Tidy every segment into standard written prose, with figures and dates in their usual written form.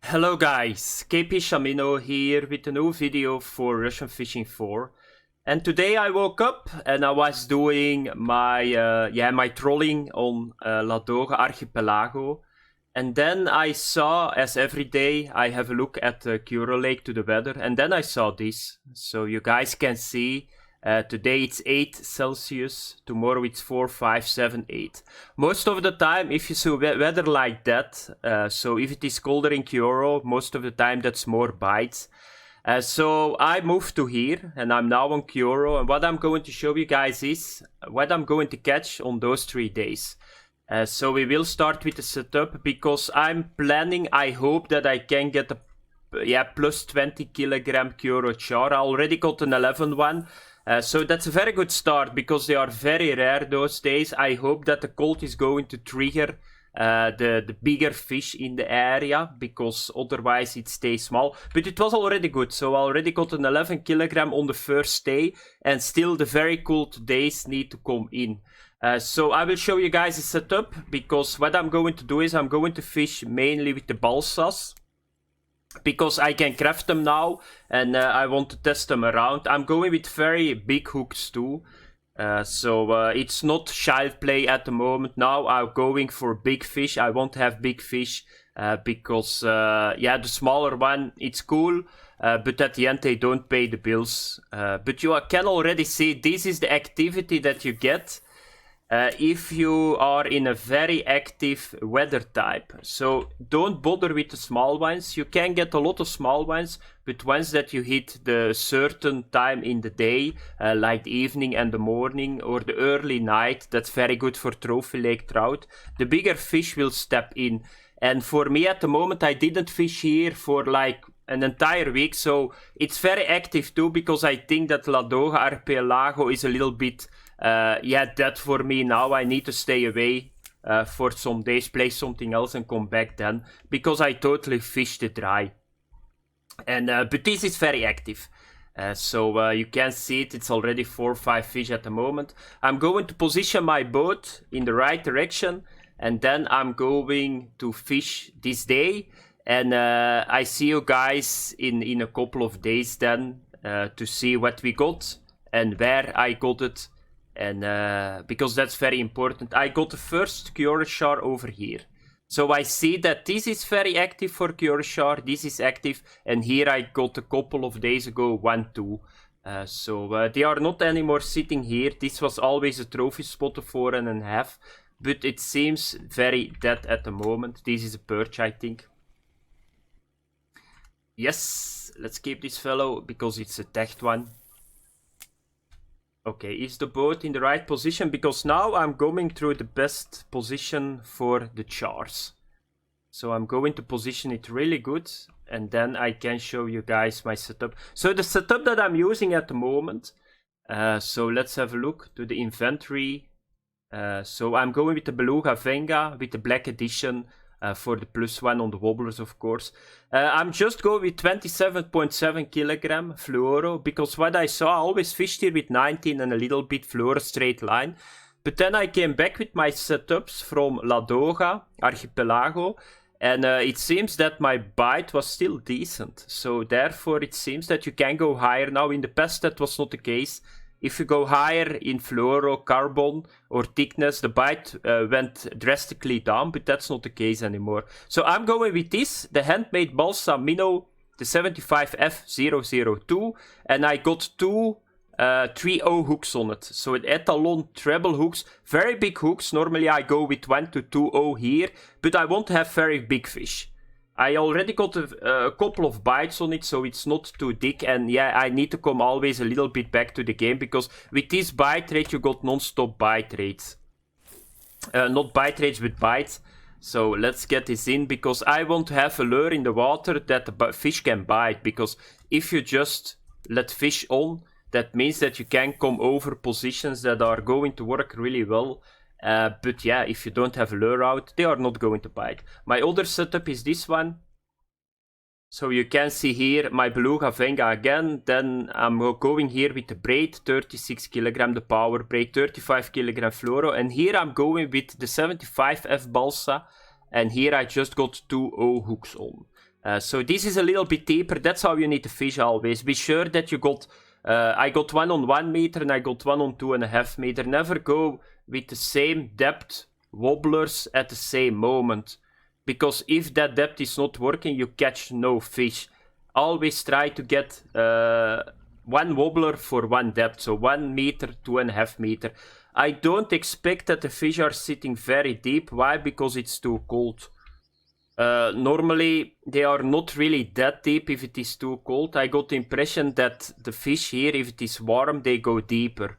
Hello guys, KP Shamino here with a new video for Russian Fishing 4. And today I woke up and I was doing my trolling on Ladoga Archipelago. And then I saw, as every day, I have a look at the Kuori Lake to the weather. And then I saw this. So you guys can see, today it's 8 Celsius, tomorrow it's 4, 5, 7, 8. Most of the time, if you see weather like that, so if it is colder in Kuori, most of the time that's more bites. So I moved to here, and I'm now on Kuori, and what I'm going to show you guys is what I'm going to catch on those 3 days. So we will start with the setup, because I'm planning, I hope that I can get a plus 20 kilogram Kuori char. I already got an 11 one. So that's a very good start, because they are very rare those days. I hope that the cold is going to trigger the bigger fish in the area, because otherwise it stays small. But it was already good, so I already got an 11 kilogram on the first day, and still the very cold days need to come in. So I will show you guys the setup, because what I'm going to do is I'm going to fish mainly with the balsas, because I can craft them now, and I want to test them around. I'm going with very big hooks too, so it's not child play at the moment. Now I'm going for big fish. I want to have big fish, because the smaller one, it's cool, but at the end they don't pay the bills. But you can already see this is the activity that you get if you are in a very active weather type. So don't bother with the small ones. You can get a lot of small ones, but ones that you hit the certain time in the day, like the evening and the morning or the early night, that's very good for trophy lake trout. The bigger fish will step in. And for me at the moment, I didn't fish here for like an entire week, so it's very active too, because I think that Ladoga Archipelago is a little bit that for me now. I need to stay away for some days, play something else and come back then, because I totally fished it dry. And but this is very active. So you can see it's already 4 or 5 fish at the moment. I'm going to position my boat in the right direction, and then I'm going to fish this day. And I see you guys in a couple of days then, to see what we got and where I got it. And because that's very important. I got the first Kuori char over here. So I see that this is very active for Kuori char. This is active. And here I got a couple of days ago 1, 2. So they are not anymore sitting here. This was always a trophy spot of 4.5. But it seems very dead at the moment. This is a perch, I think. Yes, let's keep this fellow, because it's a tagged one. Okay, is the boat in the right position? Because now I'm going through the best position for the chars. So I'm going to position it really good, and then I can show you guys my setup. So the setup that I'm using at the moment, so let's have a look to the inventory. So I'm going with the Beluga Venga, with the Black Edition, for the +1 on the wobblers, of course. I'm just going with 27.7 kilogram fluoro, because what I saw, I always fished here with 19 and a little bit fluoro straight line. But then I came back with my setups from Ladoga Archipelago, and it seems that my bite was still decent. So therefore it seems that you can go higher now. In the past that was not the case. If you go higher in fluoro, carbon or thickness, the bite went drastically down, but that's not the case anymore. So I'm going with this, the handmade balsa minnow, the 75F002, and I got two 3.0 hooks on it. So it Etalon treble hooks, very big hooks. Normally I go with 1 to 2.0 here, but I want to have very big fish. I already got a couple of bites on it, so it's not too thick. And yeah, I need to come always a little bit back to the game, because with this bite rate you got non-stop bite rates. Not bite rates, but bites. So let's get this in, because I want to have a lure in the water that the fish can bite. Because if you just let fish on, that means that you can come over positions that are going to work really well. But yeah, if you don't have a lure out, they are not going to bite. My other setup is this one. So you can see here my Beluga Venga again. Then I'm going here with the braid, 36 kilogram, the power braid, 35 kilogram fluoro. And here I'm going with the 75F balsa. and here I just got 2 O-hooks on. So this is a little bit deeper. That's how you need to fish always. Be sure that you got... I got one on 1 meter and I got one on 2.5 meter. Never go with the same depth wobblers at the same moment. Because if that depth is not working, you catch no fish. Always try to get 1 wobbler for 1 depth. So 1 meter, 2.5 meter. I don't expect that the fish are sitting very deep. Why? Because it's too cold. Normally they are not really that deep if it is too cold. I got the impression that the fish here, if it is warm, they go deeper.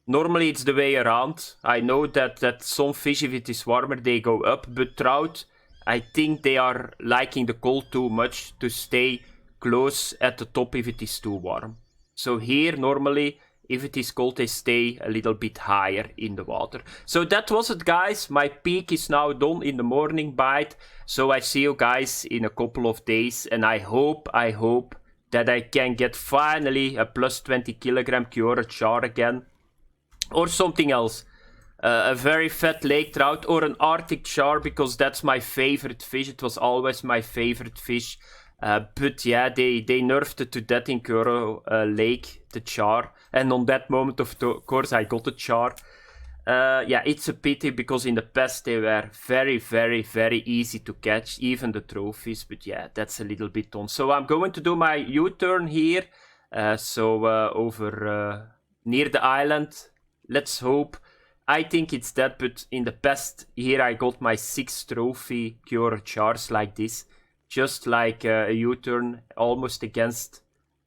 Normally it's the way around. I know that some fish, if it is warmer, they go up, but trout, I think they are liking the cold too much to stay close at the top if it is too warm. So here normally, if it is cold, they stay a little bit higher in the water. So that was it, guys. My peak is now done in the morning bite. So I see you guys in a couple of days. And I hope that I can get finally a plus 20 kilogram Kuori char again. Or something else. A very fat lake trout or an Arctic char, because that's my favorite fish. It was always my favorite fish. But yeah, they nerfed it to death in Kuori Lake, the char. And on that moment, of course, I got the char. Yeah, it's a pity, because in the past they were very, very, very easy to catch, even the trophies. But yeah, that's a little bit on. So I'm going to do my U-turn here. Over near the island. Let's hope. I think it's that, but in the past, here I got my 6 trophy Kuori chars like this. Just like a U-turn, almost against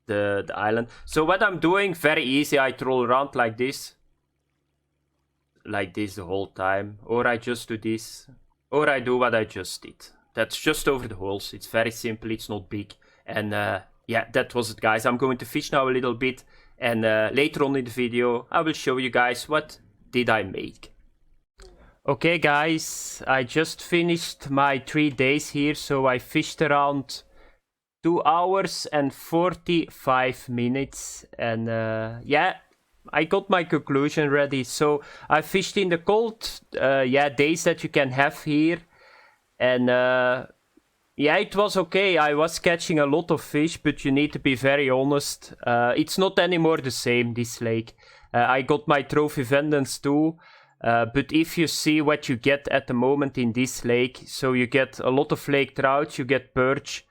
the island. So what I'm doing, very easy, I troll around like this. Like this the whole time. Or I just do this. Or I do what I just did. That's just over the holes. It's very simple, it's not big. And yeah, that was it, guys. I'm going to fish now a little bit. And later on in the video, I will show you guys what did I make. Okay, guys, I just finished my 3 days here. So I fished around 2 hours and 45 minutes. And yeah, I got my conclusion ready. So I fished in the cold days that you can have here. And yeah, it was okay. I was catching a lot of fish, but you need to be very honest. It's not anymore the same, this lake. I got my trophy vendance too. But if you see what you get at the moment in this lake, so you get a lot of lake trout, you get perch,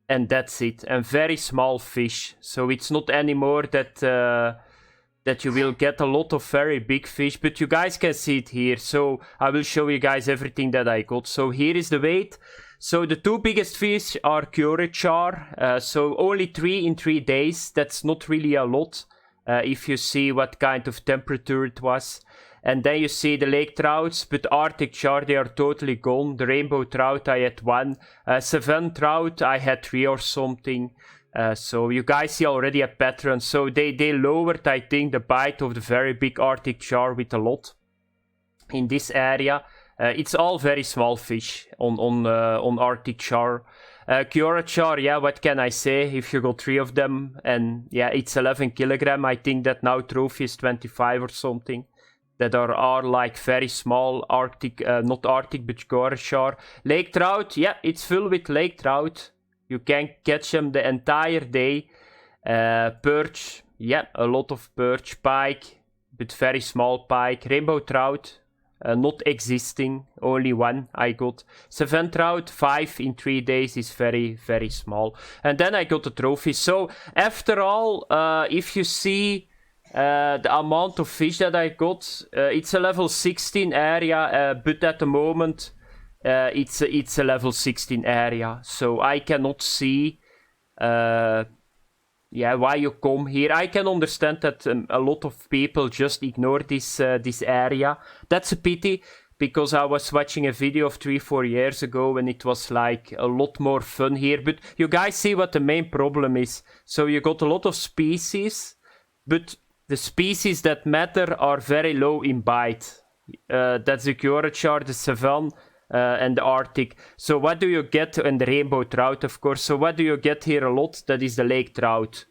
and that's it. And very small fish. So it's not anymore that you will get a lot of very big fish, but you guys can see it here. So I will show you guys everything that I got. So here is the weight. So the 2 biggest fish are Kuori char. So only 3 in 3 days. That's not really a lot. If you see what kind of temperature it was. And then you see the lake trouts, but Arctic char, they are totally gone. The rainbow trout, I had 1. Savannah trout, I had 3 or something. So you guys see already a pattern. So they lowered, I think, the bite of the very big Arctic char with a lot in this area. It's all very small fish on Arctic char. Kuori char, yeah, what can I say? If you got 3 of them, and yeah, it's 11 kilogram. I think that now trophy is 25 or something. That are like very small Arctic, not Arctic, but Kuori char. Lake trout, yeah, it's full with lake trout. You can catch them the entire day. Perch, yeah, a lot of perch. Pike, but very small pike. Rainbow trout, not existing, only 1 I got. Savannah trout, 5 in 3 days is very, very small. And then I got the trophy. So after all, if you see the amount of fish that I got, it's a level 16 area, but at the moment it's a level 16 area. So I cannot see why you come here. I can understand that a lot of people just ignore this area. That's a pity, because I was watching a video of 3-4 years ago and it was like a lot more fun here. But you guys see what the main problem is. So you got a lot of species, but the species that matter are very low in bite. That's the Kuori char, the Savannah, and the Arctic. So what do you get? And the rainbow trout, of course. So what do you get here a lot? That is the lake trout.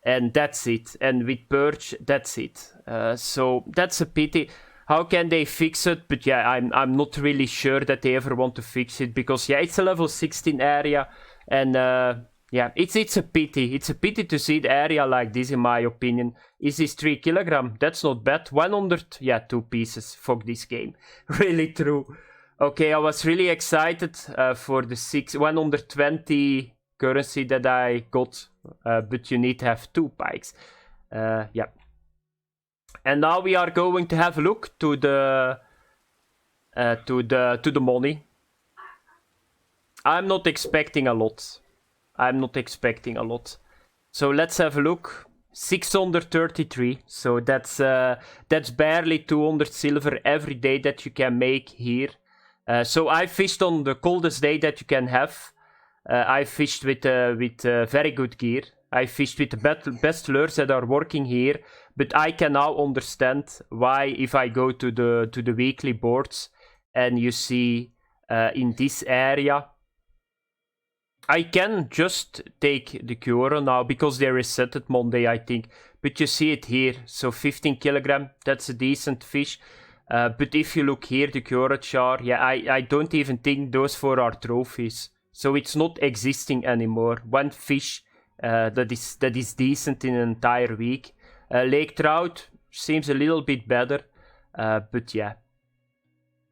And that's it. And with perch, that's it. So that's a pity. how can they fix it? But yeah, I'm not really sure that they ever want to fix it, because yeah, it's a level 16 area, and yeah, it's a pity. It's a pity to see the area like this, in my opinion. Is this 3 kilogram? That's not bad. 100, yeah, 2 pieces. Fuck this game. Really true. Okay, I was really excited for the 120 currency that I got, but you need to have 2 pikes. Yeah. And now we are going to have a look to the money. I'm not expecting a lot. So let's have a look. 633. So that's barely 200 silver every day that you can make here. So I fished on the coldest day that you can have. I fished with very good gear. I fished with the best lures that are working here, but I can now understand why, if I go to the weekly boards and you see in this area, I can just take the Kuori now, because they reset it Monday, I think. But you see it here, so 15 kilogram, that's a decent fish. But if you look here, the Kuori char, yeah, I don't even think those 4 are trophies. So it's not existing anymore. 1 fish that is decent in an entire week. Lake Trout seems a little bit better, but yeah,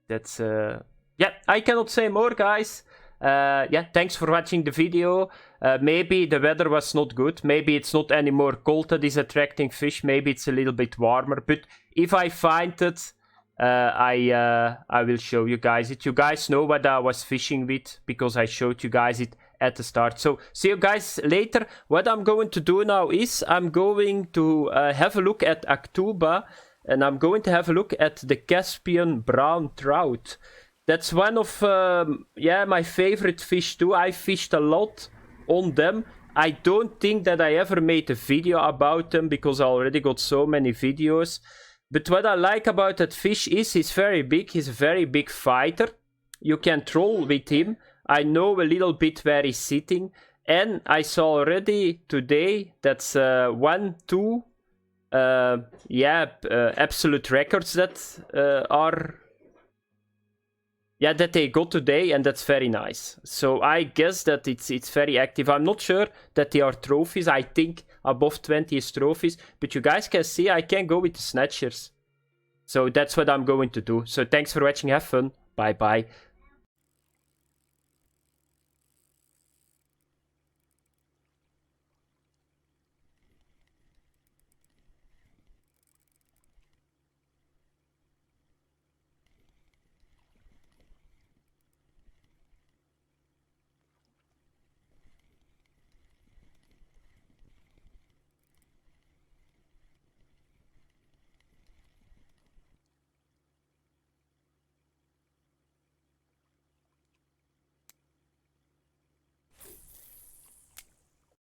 that's yeah, I cannot say more, guys. Yeah, thanks for watching the video. Maybe the weather was not good. Maybe it's not any more cold that is attracting fish. Maybe it's a little bit warmer. But if I find it, I will show you guys it. You guys know what I was fishing with, because I showed you guys it at the start. So see you guys later. What I'm going to do now is I'm going to have a look at Aktuba, and I'm going to have a look at the Caspian brown trout. That's one of yeah, my favorite fish too. I fished a lot on them. I don't think that I ever made a video about them, because I already got so many videos. But what I like about that fish is he's very big. He's a very big fighter. You can troll with him. I know a little bit where he's sitting. And I saw already today that's 1, 2 yeah, absolute records that are... yeah, that they got today, and that's very nice. So I guess that it's very active. I'm not sure that they are trophies. I think above 20 is trophies. But you guys can see I can go with the snatchers. So that's what I'm going to do. So thanks for watching. Have fun. Bye-bye.